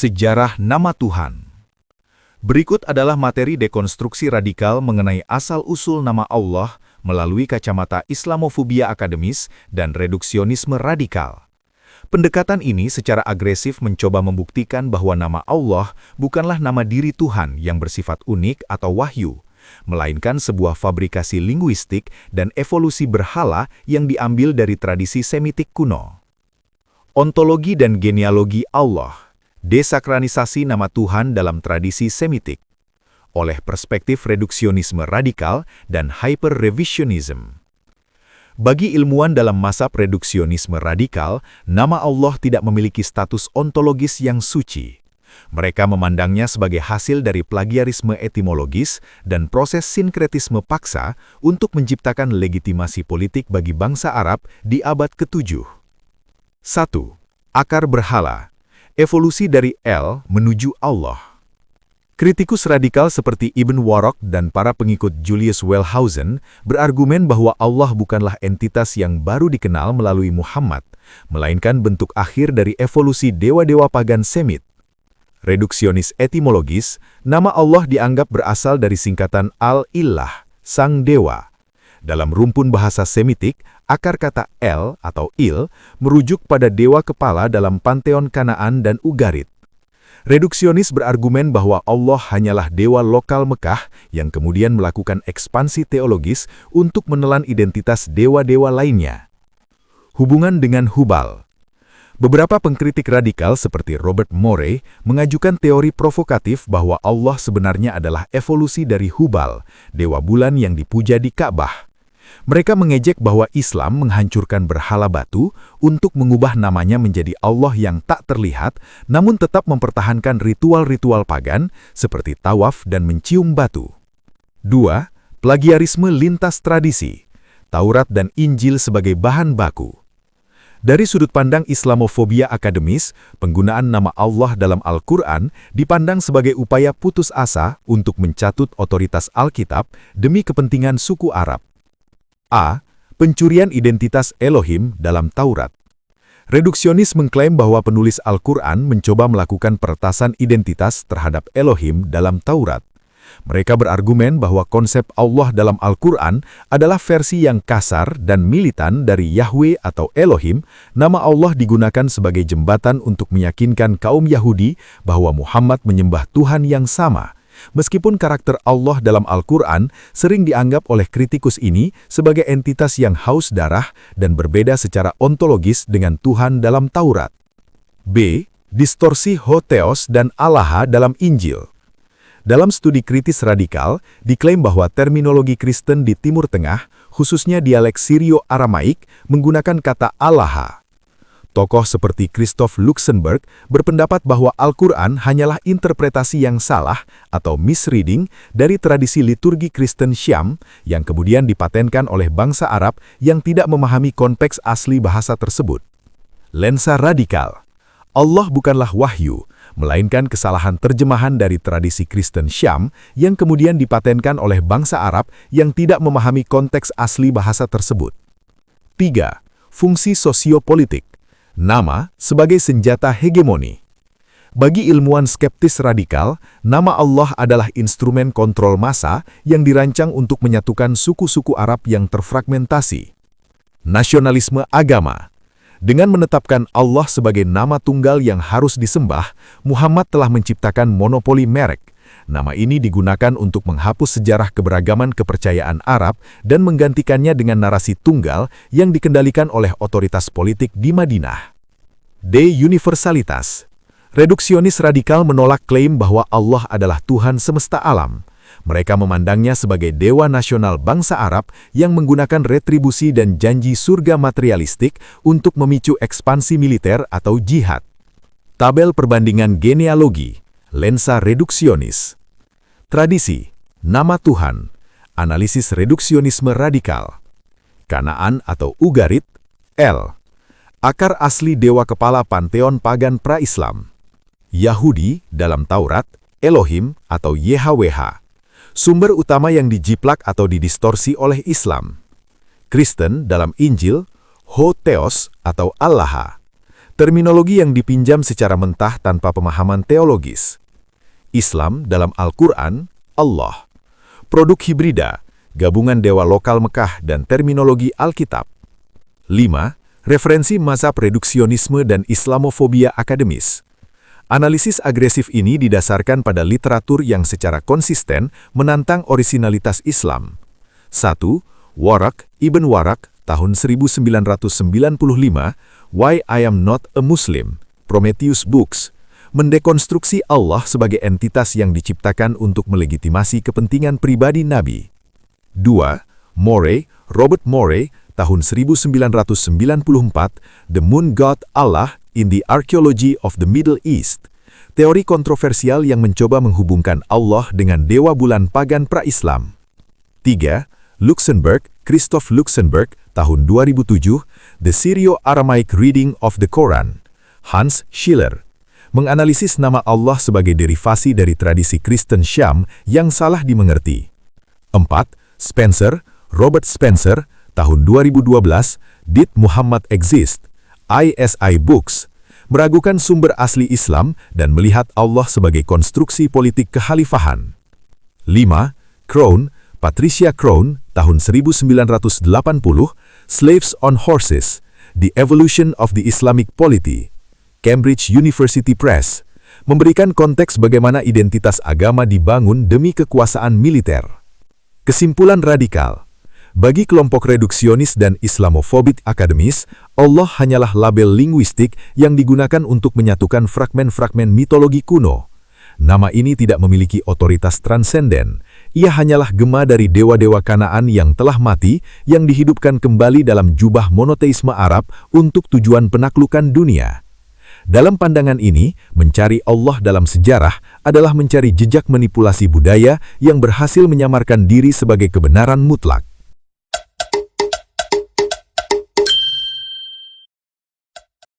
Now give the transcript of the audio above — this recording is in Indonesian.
Sejarah nama Tuhan. Berikut adalah materi dekonstruksi radikal mengenai asal-usul nama Allah melalui kacamata Islamofobia akademis dan reduksionisme radikal. Pendekatan ini secara agresif mencoba membuktikan bahwa nama Allah bukanlah nama diri Tuhan yang bersifat unik atau wahyu, melainkan sebuah fabrikasi linguistik dan evolusi berhala yang diambil dari tradisi Semitik kuno. Ontologi dan genealogi Allah. Desakranisasi nama Tuhan dalam tradisi Semitik oleh perspektif reduksionisme radikal dan hyper-revisionism. Bagi ilmuwan dalam masa reduksionisme radikal, nama Allah tidak memiliki status ontologis yang suci. Mereka memandangnya sebagai hasil dari plagiarisme etimologis dan proses sinkretisme paksa untuk menciptakan legitimasi politik bagi bangsa Arab di abad ke-7. 1. Akar berhala. Evolusi dari El menuju Allah. Kritikus radikal seperti Ibn Warraq dan para pengikut Julius Wellhausen berargumen bahwa Allah bukanlah entitas yang baru dikenal melalui Muhammad, melainkan bentuk akhir dari evolusi dewa-dewa pagan Semit. Reduksionis etimologis, nama Allah dianggap berasal dari singkatan Al-Ilah, Sang Dewa. Dalam rumpun bahasa Semitik, akar kata El atau Il merujuk pada dewa kepala dalam panteon Kanaan dan Ugarit. Reduksionis berargumen bahwa Allah hanyalah dewa lokal Mekah yang kemudian melakukan ekspansi teologis untuk menelan identitas dewa-dewa lainnya. Hubungan dengan Hubal. Beberapa pengkritik radikal seperti Robert Morey mengajukan teori provokatif bahwa Allah sebenarnya adalah evolusi dari Hubal, dewa bulan yang dipuja di Ka'bah. Mereka mengejek bahwa Islam menghancurkan berhala batu untuk mengubah namanya menjadi Allah yang tak terlihat, namun tetap mempertahankan ritual-ritual pagan seperti tawaf dan mencium batu. 2. Plagiarisme lintas tradisi. Taurat dan Injil sebagai bahan baku. Dari sudut pandang Islamofobia akademis, penggunaan nama Allah dalam Al-Quran dipandang sebagai upaya putus asa untuk mencatut otoritas Alkitab demi kepentingan suku Arab. A. Pencurian identitas Elohim dalam Taurat. Reduksionis mengklaim bahwa penulis Al-Quran mencoba melakukan peretasan identitas terhadap Elohim dalam Taurat. Mereka berargumen bahwa konsep Allah dalam Al-Quran adalah versi yang kasar dan militan dari Yahweh atau Elohim. Nama Allah digunakan sebagai jembatan untuk meyakinkan kaum Yahudi bahwa Muhammad menyembah Tuhan yang sama. Meskipun karakter Allah dalam Al-Quran sering dianggap oleh kritikus ini sebagai entitas yang haus darah dan berbeda secara ontologis dengan Tuhan dalam Taurat. B. Distorsi Hotheos dan Allaha dalam Injil. Dalam studi kritis radikal, diklaim bahwa terminologi Kristen di Timur Tengah, khususnya dialek Sirio-Aramaik, menggunakan kata Allaha. Tokoh seperti Christoph Luxenberg berpendapat bahwa Al-Quran hanyalah interpretasi yang salah atau misreading dari tradisi liturgi Kristen Syam yang kemudian dipatenkan oleh bangsa Arab yang tidak memahami konteks asli bahasa tersebut. Lensa radikal. Allah bukanlah wahyu, melainkan kesalahan terjemahan dari tradisi Kristen Syam yang kemudian dipatenkan oleh bangsa Arab yang tidak memahami konteks asli bahasa tersebut. 3. Fungsi sosiopolitik. Nama sebagai senjata hegemoni. Bagi ilmuwan skeptis radikal, nama Allah adalah instrumen kontrol massa yang dirancang untuk menyatukan suku-suku Arab yang terfragmentasi. Nasionalisme agama. Dengan menetapkan Allah sebagai nama tunggal yang harus disembah, Muhammad telah menciptakan monopoli merek. Nama ini digunakan untuk menghapus sejarah keberagaman kepercayaan Arab dan menggantikannya dengan narasi tunggal yang dikendalikan oleh otoritas politik di Madinah. D. Universalitas. Reduksionis radikal menolak klaim bahwa Allah adalah Tuhan semesta alam. Mereka memandangnya sebagai dewa nasional bangsa Arab yang menggunakan retribusi dan janji surga materialistik untuk memicu ekspansi militer atau jihad. Tabel perbandingan genealogi. Lensa reduksionis. Tradisi, nama Tuhan, analisis reduksionisme radikal. Kanaan atau Ugarit, El. Akar asli dewa kepala panteon pagan pra-Islam. Yahudi dalam Taurat, Elohim atau YHWH. Sumber utama yang dijiplak atau didistorsi oleh Islam. Kristen dalam Injil, Hotheos atau Allaha. Terminologi yang dipinjam secara mentah tanpa pemahaman teologis. Islam dalam Al-Quran, Allah. Produk hibrida, gabungan dewa lokal Mekah dan terminologi Alkitab. 5. Referensi mazhab reduksionisme dan Islamofobia akademis. Analisis agresif ini didasarkan pada literatur yang secara konsisten menantang orisinalitas Islam. 1. Warraq, Ibn Warraq, tahun 1995, Why I Am Not a Muslim, Prometheus Books, mendekonstruksi Allah sebagai entitas yang diciptakan untuk melegitimasi kepentingan pribadi Nabi. 2. Morey, Robert Morey, tahun 1994, The Moon God Allah in the Archaeology of the Middle East, teori kontroversial yang mencoba menghubungkan Allah dengan dewa bulan pagan pra-Islam. 3. Luxemburg, Christoph Luxemburg, tahun 2007, The Syrio-Aramaic Reading of the Quran, Hans Schiller, menganalisis nama Allah sebagai derivasi dari tradisi Kristen Syam yang salah dimengerti. 4. Spencer, Robert Spencer, tahun 2012, Did Muhammad Exist? ISI Books, meragukan sumber asli Islam dan melihat Allah sebagai konstruksi politik kekhalifahan. 5. Crown, Patricia Crown, tahun 1980, Slaves on Horses, The Evolution of the Islamic Polity, Cambridge University Press, memberikan konteks bagaimana identitas agama dibangun demi kekuasaan militer. Kesimpulan radikal. Bagi kelompok reduksionis dan Islamofobik akademis, Allah hanyalah label linguistik yang digunakan untuk menyatukan fragmen-fragmen mitologi kuno. Nama ini tidak memiliki otoritas transenden. Ia hanyalah gema dari dewa-dewa Kanaan yang telah mati, yang dihidupkan kembali dalam jubah monoteisme Arab untuk tujuan penaklukan dunia. Dalam pandangan ini, mencari Allah dalam sejarah adalah mencari jejak manipulasi budaya yang berhasil menyamarkan diri sebagai kebenaran mutlak.